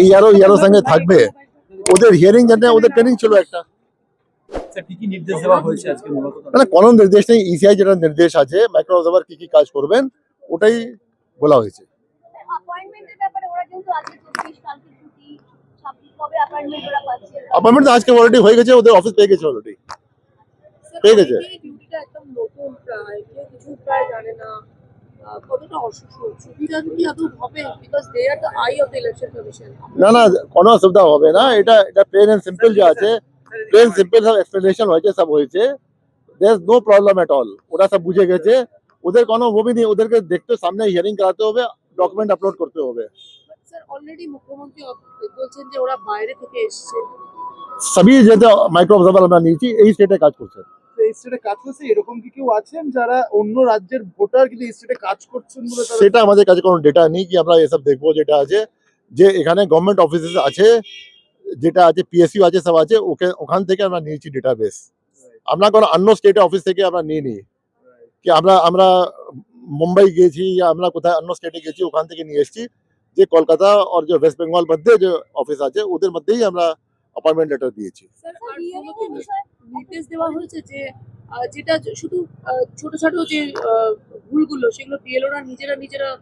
ইয়ারো সঙ্গে থাকবে, ওদের হিয়ারিং জানে, ওদের ট্রেনিং ছিল একটা। মানে কোনো নির্দেশ নেই, ইসিআই যেটা নির্দেশ আছে মাইক্রো অবজার্ভার কি কি কাজ করবেন ওটাই বলা হয়েছে। অ্যাপয়েন্টমেন্ট আজকে অলরেডি হয়ে গেছে, ওদের অফিস পেয়ে গেছে, অলরেডি পেয়ে গেছে। না না, কোনো অসুবিধা হবে না, এটা প্লেন এন্ড সিম্পল যে আছে, প্লেন সিম্পল সব এক্সপ্লেনেশন হয়েছে, সব হয়েছে, there is no problem at all. ওরা সব বুঝে গেছে, ওদের কোনো ভূমি নেই, ওদেরকে দেখতে সামনে হিয়ারিং করাতে হবে, ডকুমেন্ট আপলোড করতে হবে। স্যার অলরেডি মুখ্যমন্ত্রী বলছেন যে ওরা বাইরে থেকে এসেছে, সবই যেটা মাইক্রো অবজার্ভার আমরা নিয়েছি এই স্টেটে কাজ করছে। এই স্টেটে কাজ করছে, এরকম কি কেউ আছেন যারা অন্য রাজ্যের ভোটার কিন্তু এই স্টেটে কাজ করছেন বলে? সেটা আমাদের কাছে কোনো ডেটা নেই কি আমরা এসব দেখবো। যেটা আছে যে এখানে গভর্নমেন্ট অফিসেস আছে, যেটা আছে পিএসইউ আছে, সব আছে, ওখান থেকে আমরা নিয়েছি ডেটাবেস। আমরা কোনো অন্য স্টেটের অফিস থেকে আমরা নিয়ে নিই কি আমরা মুম্বাই গেছি या আমরা কোথায় অন্য স্টেটে গেছি, ওখান থেকে নিয়ে এসেছি। যে কলকাতা আর যে ওয়েস্ট বেঙ্গল মধ্যে যে অফিস আছে ওদের মধ্যেই আমরা অ্যাপয়েন্টমেন্ট লেটার দিয়েছি। স্যার আর কোনো নির্দেশ দেওয়া হয়েছে যে যেটা শুধু ছোট ছোট যে ভুলগুলো সেগুলো বিএলওরা নিজেরা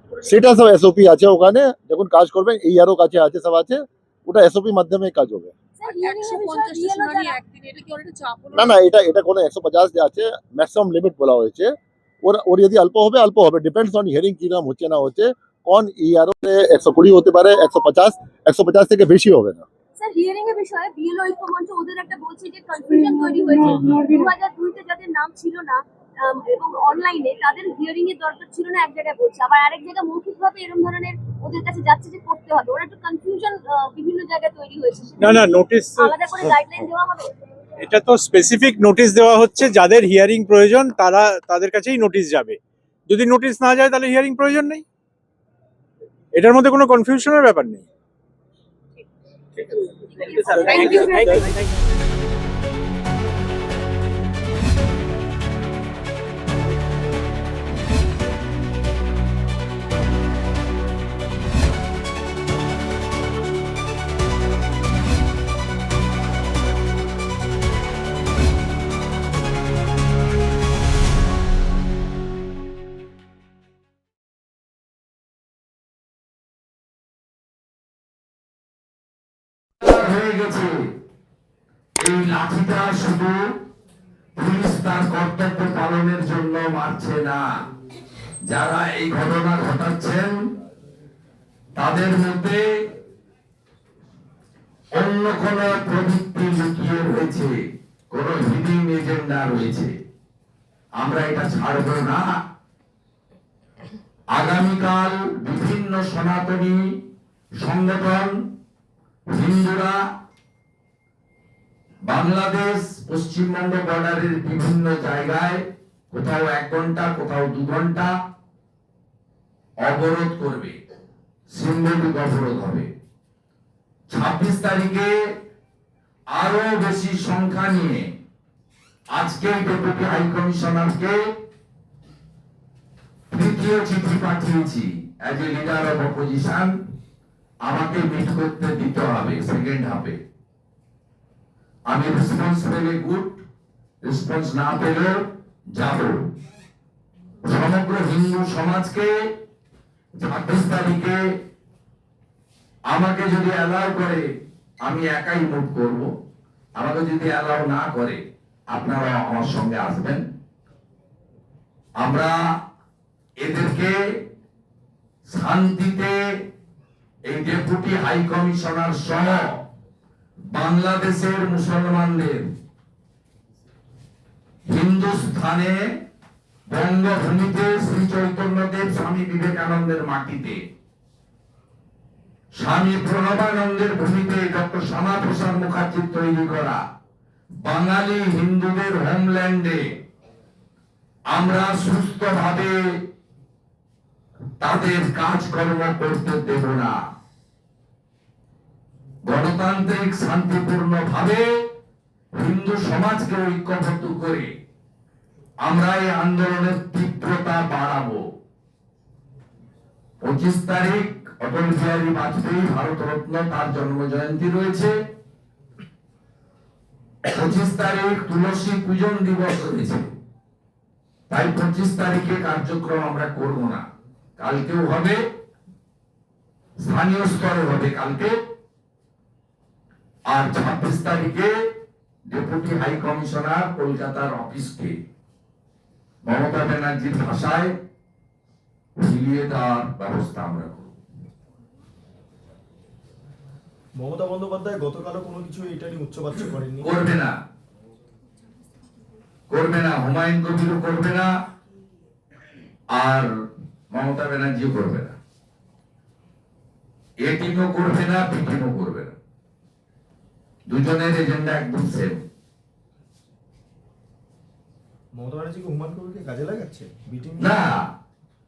করে সেটা সব এসওপি আছে ওখানে, যখন কাজ করবেন এই আরও কাছে আছে, সব আছে, ওটা এসওপি মাধ্যমে কাজ হবে। না না, এটা কোনো 150 যে আছে ম্যাক্সিমাম লিমিট বলা হয়েছে, ওর যদি অল্প হবে অল্প হবে, ডিপেন্ডস অন হিয়ারিং কিরকম হচ্ছে না হচ্ছে। কোন ইআরও 120 হতে পারে, 150 থেকে বেশি হবে না। স্যার হিয়ারিং এর বিষয়ে বিএলও ঐক্যমঞ্চ ওদের একটা বলছে যে কনফিউশন তৈরি হয়েছে, 2002 তে যাদের নাম ছিল না এবং অনলাইনে তাদের হিয়ারিং এর দরকার ছিল না এক জায়গায় বলছে, আবার আরেক জায়গায় মৌখিকভাবে এরকম ধরনের ওদের কাছে যাচ্ছে যে করতে হবে, ওরা একটু কনফিউশন বিভিন্ন জায়গায় তৈরি হয়েছে। না নোটিশ আলাদা করে গাইডলাইন দেওয়া হবে? এটা তো স্পেসিফিক নোটিশ দেওয়া হচ্ছে, যাদের হিয়ারিং প্রয়োজন তাদের কাছেই নোটিশ যাবে। যদি নোটিশ না যায় তাহলে হিয়ারিং প্রয়োজন নেই, এটার মধ্যে কোনো কনফিউশনের ব্যাপার নেই। Thank you. হয়ে গেছে, এই লাঠিটা শুধু পুলিশ তার কর্তব্য পালনের জন্য মারছে না, যারা এই ঘটনা ঘটাচ্ছেন তাদের মধ্যে অন্য কোন প্রবৃত্তি লুকিয়ে রয়েছে, কোন হিডিং এজেন্ডা রয়েছে। আমরা এটা ছাড়ব না। আগামীকাল বিভিন্ন সনাতনী সংগঠন, হিন্দুরা বাংলাদেশ পশ্চিমবঙ্গ বর্ডারের বিভিন্ন জায়গায় কোথাও 1 ঘন্টা কোথাও 2 ঘন্টা অবরোধ করবে, সিম্বলিক অবরোধ হবে। 26 তারিখে আরো বেশি সংখ্যা নিয়ে আজকে ডেপুটি হাই কমিশনারকে তৃতীয় চিঠি পাঠিয়েছি, as a leader of opposition আমাকে মিট করতে দিতে হবে সেকেন্ড হাফে। আমি রেসপন্স পেলে গুড, রেসপন্স না পেলে যাব। সমগ্র হিন্দু সমাজকে 26 তারিখে আমাকে যদি অ্যালাউ করে আমি একাই মুভ করব, আমাকে যদি অ্যালাউ না করে আপনারা আমার সঙ্গে আসবেন। আমরা এদেরকে শান্তিতে এই ডেপুটি হাই কমিশনার সহ বাংলাদেশের মুসলমানদের হিন্দুস্থানে বঙ্গভূমিতে শ্রী চৈতন্যদেব স্বামী বিবেকানন্দের মাটিতে, স্বামী প্রণবানন্দের ভূমিতে ডক্টর শ্যামাপ্রসাদ মুখার্জির তৈরি করা বাঙালি হিন্দুদের হোমল্যান্ডে আমরা সুস্থভাবে তাদের কাজকর্ম করতে দেব না। গণতান্ত্রিক শান্তিপূর্ণ ভাবে হিন্দু সমাজকে ঐক্যবদ্ধ করে আমরা এই আন্দোলনের তীব্রতা বাড়াবো। 25 তারিখ অটল বিহারী বাজপেয়ী ভারতরত্ন, তার জন্ম জয়ন্তী রয়েছে। 25 তারিখ তুলসী পূজন দিবস রয়েছে, তাই 25 তারিখে কার্যক্রম আমরা করব না, কালকেও হবে, স্থানীয় স্তরে হবে কালকে। আর 26 তারিখে ডেপুটি হাই কমিশনার কলকাতার অফিসকে মমতা ব্যানার্জির ভাষায় ঝিলিয়ে দেওয়ার ব্যবস্থা আমরা করব। মমতা বন্দ্যোপাধ্যায় গতকালও কোনো কিছু এটা নিয়ে উচ্চবাচ্য করেননি। করবে না, করবে না, হুমায়ুন কবিরও করবে না, আর মমতা ব্যানার্জিও করবে না, এ টিমও করবে না, বি টিমও করবে না। দুজনের এজেন্ডা একদম সেম। মমতা ব্যানার্জি কি হুমায়ুন কবিরকে কাজে লাগাচ্ছে বিটিং? না,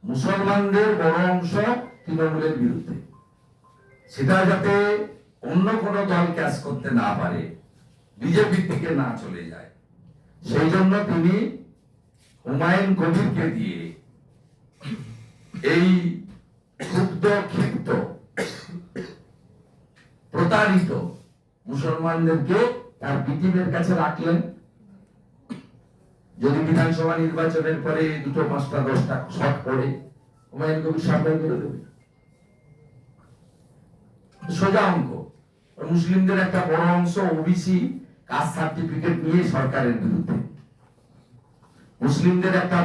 মুসলমানদের বড় অংশ তৃণমূলের বিরুদ্ধে, সেটা যাতে অন্য কোনো দল ক্যাচ করতে না পারে, বিজেপির দিকে না চলে যায়, সেই জন্য তিনি হুমায়ুন কবিরকে দিয়ে এই ক্ষুব্ধ, ক্ষিপ্ত, প্রতারিত মুসলমানদেরকে তার বিটিমের কাছে রাখলেন। যদি বিধানসভা নির্বাচনের পরে 2, 5, 10টা শট পড়ে, হুমায়ুন কবির সাপ্লাই করে দেবে। সোজা অঙ্ক। মুসলিমদের একটা বড় অংশ ওবিসি কাস্ট সার্টিফিকেট নিয়ে সরকারের বিরুদ্ধে, মুসলিমদের একটা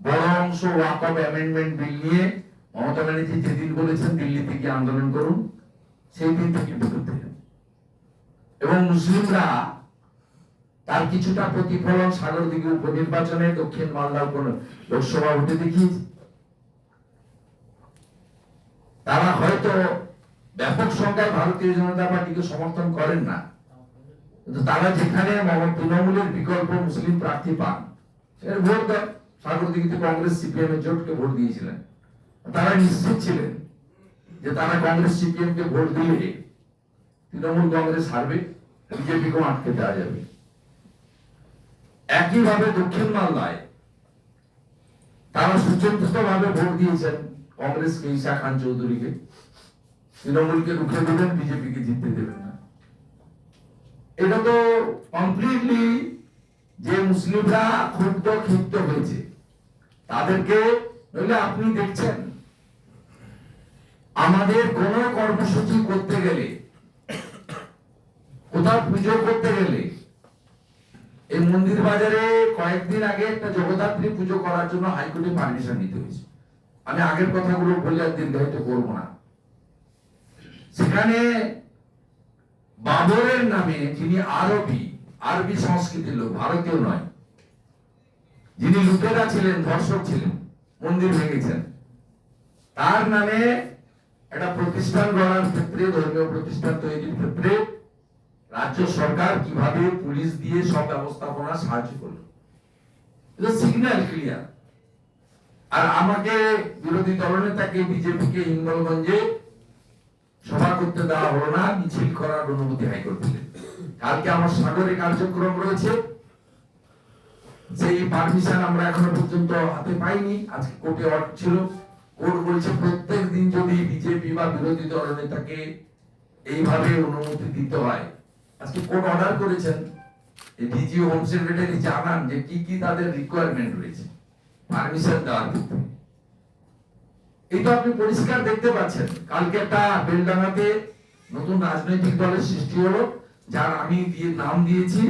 বড় অংশ ওয়াকফ অ্যামেন্ডমেন্ট বিল নিয়ে মমতা ব্যানার্জি যেদিন বলেছেন দিল্লি থেকে আন্দোলন করুন, সেই দিন থেকে বিরুদ্ধে। এবং মুসলিমরা তার কিছুটা প্রতিফলন সাগরদিঘি উপনির্বাচনে, দক্ষিণ মালদা লোকসভা ভোটে দেখিয়েছে। তারা হয়তো ব্যাপক সংখ্যায় ভারতীয় জনতা পার্টিকে সমর্থন করেন না, কিন্তু তারা যেখানে তৃণমূলের বিকল্প মুসলিম প্রার্থী পান, সেখানে ভোট দেন। সাগরদিঘিতে কংগ্রেস সিপিএম এর জোটকে ভোট দিয়েছিলেন, তারা নিশ্চিত ছিলেন যে তারা কংগ্রেস সিপিএম কে ভোট দিলে তৃণমূল কংগ্রেস হারবে, বিজেপিকেও আটকে দেওয়া যাবে। একইভাবে দক্ষিণ মালদায় তারা সুচিন্তিত ভাবে ভোট দিয়েছেন কংগ্রেসকে, ঈশা খান চৌধুরীকে, তৃণমূলকে রুখে দেবেন, বিজেপিকে জিততে দেবেন না। এটা তো কমপ্লিটলি যে মুসলিমরা ক্ষুব্ধ, ক্ষিপ্ত হয়েছে তাদেরকে, নইলে আপনি দেখছেন আমাদের কোন কর্মসূচি করতে গেলে, কোথাও পুজো করতে গেলে, এই মন্দির বাজারে কয়েকদিন আগে একটা জগদ্ধাত্রী পুজো করার জন্য হাইকোর্টে পারমিশন নিতে হয়েছে। আমি আগের কথাগুলো বলে আর দীর্ঘায়িত করবো না। সেখানে বাবরের নামে, যিনি আরবি সংস্কৃতির লোক, ভারতীয় নয়, যিনি লুটেরা ছিলেন, ধর্ষক ছিলেন, মন্দির ভেঙেছেন, তার নামে একটা প্রতিষ্ঠান গড়ার ক্ষেত্রে, ধর্মীয় প্রতিষ্ঠান তৈরির ক্ষেত্রে রাজ্য সরকার কিভাবে পুলিশ দিয়ে সব ব্যবস্থাপনা সাহায্য করলো, এটা সিগন্যাল ক্লিয়ার। আর আমাকে বিরোধী দলনেতাকে, বিজেপিকে হিঙ্গলগঞ্জে সভা করতে দেওয়া হলো না, মিছিল করার অনুমতি হাইকোর্ট দিলেন। কালকে আমার সাগরে কার্যক্রম রয়েছে, সেই পারমিশন আমরা এখনো পর্যন্ত হাতে পাইনি। আজকে কোর্টে অর্ডার ছিল, কোর্ট বলছে প্রত্যেক দিন যদি বিজেপি বা বিরোধী দলনেতাকে এইভাবে অনুমতি দিতে হয়, আজকে কোর্ট অর্ডার করেছেন ডিজি হোম সেক্রেটারি জানান যে কি কি তাদের রিকোয়ারমেন্ট রয়েছে পারমিশন দেওয়ার ক্ষেত্রে। এটা আপনি পরিষ্কার দেখতে পাচ্ছেন। কালকে একটা বেলডাঙ্গাতে নতুন রাজনৈতিক দলের সৃষ্টি হলো, যার আমি নাম দিয়েছি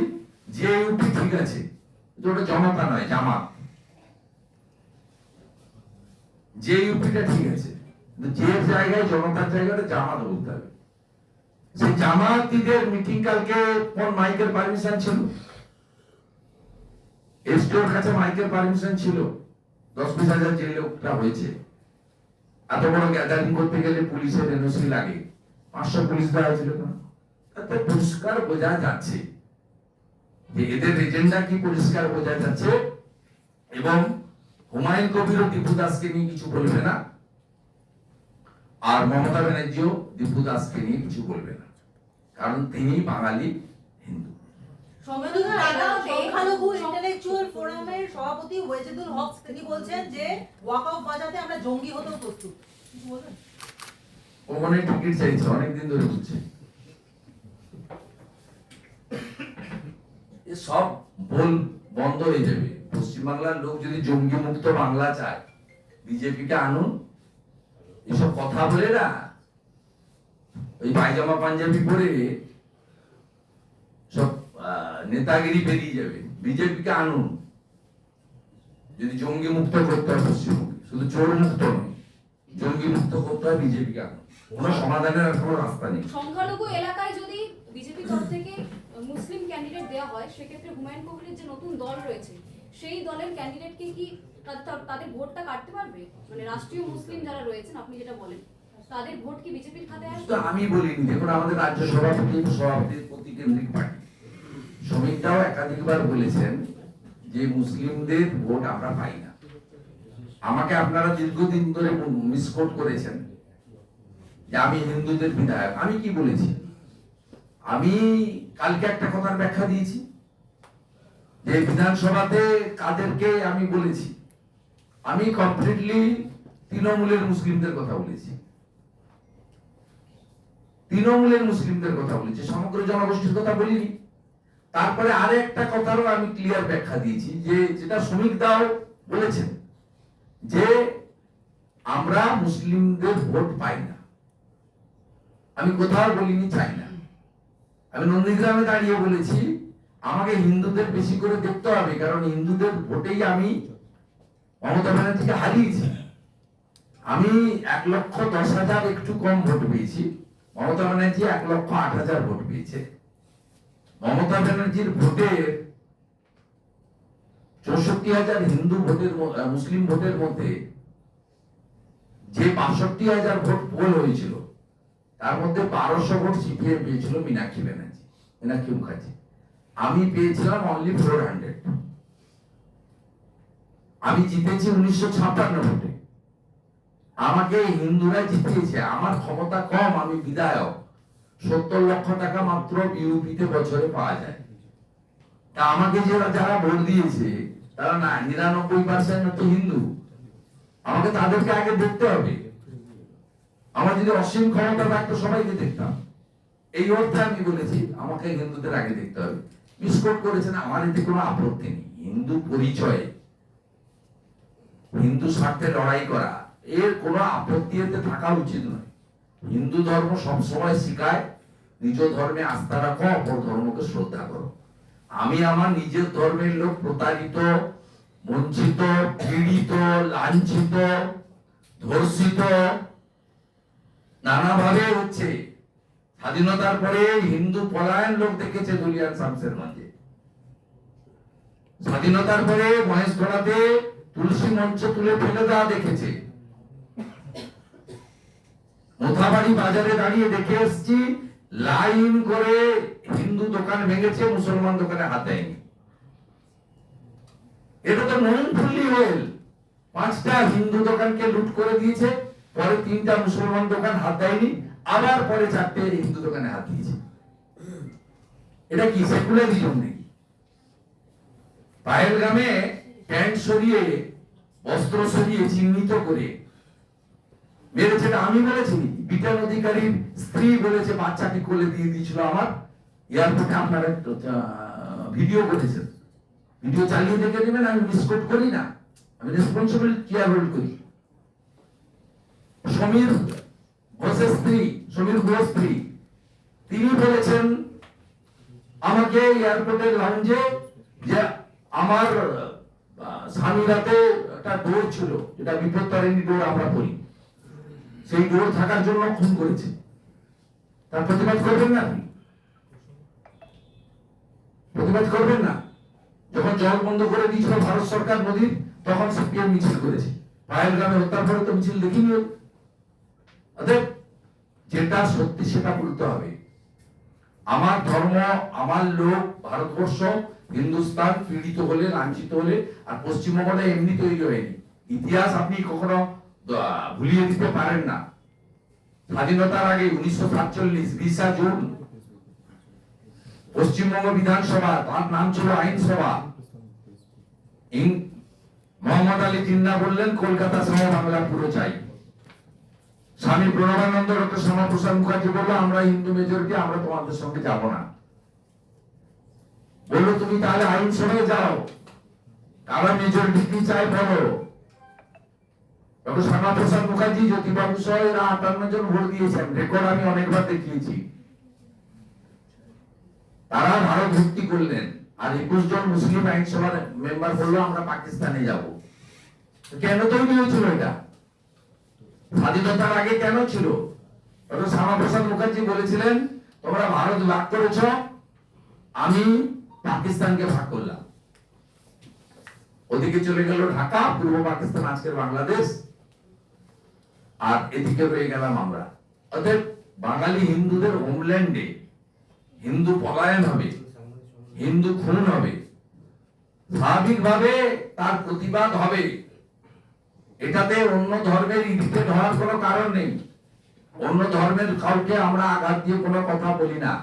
জেইউপি। ঠিক আছে, ওটা জনতা নয়, জামাত। জেইউপিটা ঠিক আছে, যে জায়গায় জনতার জায়গাটা জামাত বলতে হবে। সেই জামাতিদের মিটিং কালকে কোন মাইকের পারমিশন ছিল? এসডিওর কাছে মাইকের পারমিশন ছিল। 10-20 হাজার যে লোকটা হয়েছে, এত বড় গ্যাদারিং করতে গেলে পুলিশের এনওসি লাগে, 500 পুলিশ দেওয়া হয়েছিল না? তাতে পরিষ্কার বোঝা যাচ্ছে যে এদের এজেন্ডা কি, পরিষ্কার বোঝা যাচ্ছে। এবং হুমায়ুন কবির ও দীপু দাসকে নিয়ে কিছু বলবে না, আর মমতা ব্যানার্জিও দীপু দাসকে নিয়ে কিছু বলবে না, কারণ তিনি বাঙালি হিন্দু। সংখ্যালঘু ইন্টেলেকচুয়াল ফোরামের সভাপতি ওয়াজেদুল হক, তিনি বলছেন যে ওয়াকফ বাঁচাতে আমরা জঙ্গি হতেও প্রস্তুত। কিছু বলবেন? ও মনে হয় টিকিট চাইছে, অনেকদিন ধরে বলছে। এ সব ভুল বন্ধ হয়ে যাবে। পশ্চিমবাংলার লোক যদি জঙ্গি মুক্ত বাংলা চায়, বিজেপিকে আনুন। এসব কথা বলে না, ওই পায়জামা পাঞ্জাবি পরে সব নেতাগিরি বেরিয়ে যাবে। বিজেপিকে আনুন যদি জঙ্গি মুক্ত করতে হয় পশ্চিমবঙ্গে, শুধু চোর মুক্ত নয়, জঙ্গি মুক্ত করতে হয়। বিজেপিকে আনুন, কোনো সমাধানের আর কোনো রাস্তা নেই। সংখ্যালঘু এলাকায় যদি বিজেপি তরফ থেকে মুসলিম ক্যান্ডিডেট দেওয়া হয়, সেক্ষেত্রে হুমায়ুন কবিরের যে নতুন দল রয়েছে, সেই দলের ক্যান্ডিডেটকে কি তাদের ভোটটা কাটতে পারবে? মানে রাষ্ট্রীয় মুসলিম যারা রয়েছেন, আপনি যেটা বলেন, তাদের ভোট কি বিজেপির খাতায় আসবে? আমি বলিনি, দেখুন আমাদের রাজ্য সভাপতির প্রতিকেন্দ্রিক পার্টি শ্রমিকরাও একাধিকবার বলেছেন যে মুসলিমদের ভোট আমরা পাই না। আমাকে আপনারা দীর্ঘদিন ধরে মিসকোট করেছেন যে আমি হিন্দুদের বিধায়ক। আমি কি বলেছি? আমি কালকে একটা কথার ব্যাখ্যা দিয়েছি যে বিধানসভাতে কাদেরকে আমি বলেছি। আমি কমপ্লিটলি তৃণমূলের মুসলিমদের কথা বলেছি, তৃণমূলের মুসলিমদের কথা বলেছি, সমগ্র জনগোষ্ঠীর কথা বলিনি। তারপরে আরে একটা কথারও আমি ক্লিয়ার ব্যাখ্যা দিয়েছি, যে যেটা শ্রমিক দাও বলেছেন যে আমরা মুসলিমদের ভোট পাই না। আমি কোথাও বলিনি চাই না। আমি নন্দীগ্রামে দাঁড়িয়ে বলেছি আমাকে হিন্দুদের বেশি করে দেখতে হবে, কারণ হিন্দুদের ভোটেই আমি মমতা ব্যানার্জিকে হারিয়েছি। আমি 1,10,000 একটু কম ভোট পেয়েছি, মমতা ব্যানার্জি 1,08,000 ভোট পেয়েছে। মমতা ব্যানার্জির ভোটের 64,000 হিন্দু ভোটের মুসলিম ভোটের মধ্যে যে 62,000 ভোট পোল হয়েছিল, তার মধ্যে 1200 ভোট সিপিএম পেয়েছিল মীনাক্ষী ব্যানার্জি, মীনাক্ষী মুখার্জি। আমি পেয়েছিলাম অনলি 400। আমি জিতেছি 1956 ভোটে। আমাকে হিন্দুরা জিতিয়েছে, আমার ক্ষমতা কম, আমি বিধায়ক। 70 লক্ষ টাকা মাত্র বিউপিতে বছরে পাওয়া যায়। তা আমাকে যারা ভোট দিয়েছে তারা না 99% হচ্ছে হিন্দু। আমাকে তাদেরকে আগে দেখতে হবে। আমার যদি অসীম ক্ষমতা থাকতো সবাইকে দেখতাম। এই অর্থে আমি বলেছি আমাকে হিন্দুদের আগে দেখতে হবে। মিসকোট করেছেন, আমার এতে কোনো আপত্তি নেই। হিন্দু পরিচয়ে হিন্দু স্বার্থে লড়াই করা, এর কোনো আপত্তি এতে থাকা উচিত নয়। হিন্দু ধর্ম সবসময় শিখায় নিজ ধর্মে আস্থা রাখো, অপর ধর্মকে শ্রদ্ধা করো। আমি আমার নিজের ধর্মের লোক প্রতারিত, বঞ্চিত, পীড়িত, লাঞ্ছিত, ধর্ষিত নানাভাবে হচ্ছে। স্বাধীনতার পরে হিন্দু পলায়ন লোক দেখেছে দুলিয়ান শামসেরগঞ্জে। স্বাধীনতার পরে মহেশখোলাতে তুলসী মঞ্চ তুলে ফেলে দেওয়া দেখেছে। মোথাবাড়ি বাজারে দাঁড়িয়ে দেখে এসছি লাইন করে হিন্দু দোকান ভেঙেছে, মুসলমান দোকানে হাত দেয়নি। এটা তো নন ফুললি ওয়েল। 5টা হিন্দু দোকানকে লুট করে দিয়েছে, পরে 3টা মুসলমান দোকান হাত দেয়নি, আবার পরে 4টে হিন্দু দোকানে হাত দিয়েছে। এটা কি সেকুলারিজম নাকি? পাহেলগামে প্যান্ট সরিয়ে, বস্ত্র সরিয়ে চিহ্নিত করে মেরেছে, আমি বলেছি? বিটান অধিকারীর স্ত্রী বলেছে বাচ্চাকে কোলে দিয়ে দিয়েছিল আমার। এয়ারপোর্টে আপনারা ভিডিও করেছেন, ভিডিও চালিয়ে দেখে নেবেন। আমি মিসকোট করি না, আমি রেসপন্সিবল কেয়ার হোল্ড করি। সমীর ঘোষের স্ত্রী, সমীর ঘোষ স্ত্রী, তিনি বলেছেন আমাকে এয়ারপোর্টের লাউঞ্জে যে আমার স্বামীর হাতে একটা ডোর ছিল, যেটা বিপত্তারিণী ডোর আমরা বলি, সেই ডোর থাকার জন্য খুন করেছে। তার প্রতিবাদ করবেন না? আপনি প্রতিবাদ করবেন না? যখন জল বন্ধ করে দিয়েছিল ভারত সরকার নদীর, তখন সিপিএম মিছিল করেছে। পাহেলগামে হত্যার পরে তো মিছিল দেখিনি। অতএব যেটা সত্যি সেটা বলতে হবে। আমার ধর্ম, আমার লোক, ভারতবর্ষ, হিন্দুস্তান পীড়িত হলে, লাঞ্ছিত হলে, আর পশ্চিমবঙ্গটা এমনি তৈরি হয়নি। ইতিহাস আপনি কখনো ভুলিয়ে দিতে পারেন না। স্বাধীনতার আগে 1947 20 জুন পশ্চিমবঙ্গ বিধানসভা, তার নাম ছিল আইনসভা, মোহাম্মদ আলী জিন্নাহ বললেন কলকাতা সহ বাংলা পুরো চাই। স্বামী প্রণবানন্দ ডক্টর শ্যামাপ্রসাদ মুখার্জি বললো আমরা হিন্দু মেজরিটি, আমরা তোমাদের সঙ্গে যাব না। বললো তুমি তাহলে আইনসভায় যাও, কারা মেজরিটি কি চায় বলো। ডক্টর শ্যামাপ্রসাদ মুখার্জি, জ্যোতিবাবু সহ এরা 58 জন ভোট দিয়েছেন, রেকর্ড আমি অনেকবার দেখিয়েছি। তারা ভারত ভক্তি করলেন, আর 21 জন মুসলিম আইনসভার মেম্বার বললো আমরা পাকিস্তানে যাব। কেন তৈরি হয়েছিল এটা? স্বাধীনতার আগে কেন ছিল? ডক্টর শ্যামাপ্রসাদ মুখার্জি বলেছিলেন তোমরা ভারত ভাগ করেছ, আমি পাকিস্তানকে ভাগ করলাম। ওদিকে চলে গেল ঢাকা, পূর্ব পাকিস্তান আজকের বাংলাদেশ, আর এদিকে রয়ে গেলাম আমরা। অতএব বাঙালি হিন্দুদের হোমল্যান্ডে হিন্দু পলায়ন হবে, হিন্দু খুন হবে, স্বাভাবিকভাবে তার প্রতিবাদ হবে। এটাতে অন্য ধর্মের ইরিটেট হওয়ার কোনো কারণ নেই। অন্য ধর্মের কাউকে আমরা আঘাত দিয়ে কোনো কথা বলি না।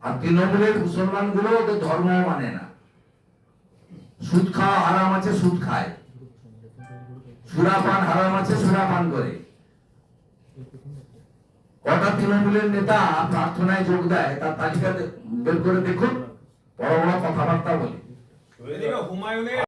আর তৃণমূলের মুসলমান গুলো ওদের ধর্ম মানে না। সুদ খাওয়া হারাম আছে, সুদ খায়। সুরাপান হারাম আছে, সুরাপান করে। কটা তৃণমূলের নেতা প্রার্থনায় যোগ দেয় তার তালিকা বের করে দেখুন, বড় বড় কথাবার্তা বলে। হুমায়ুনের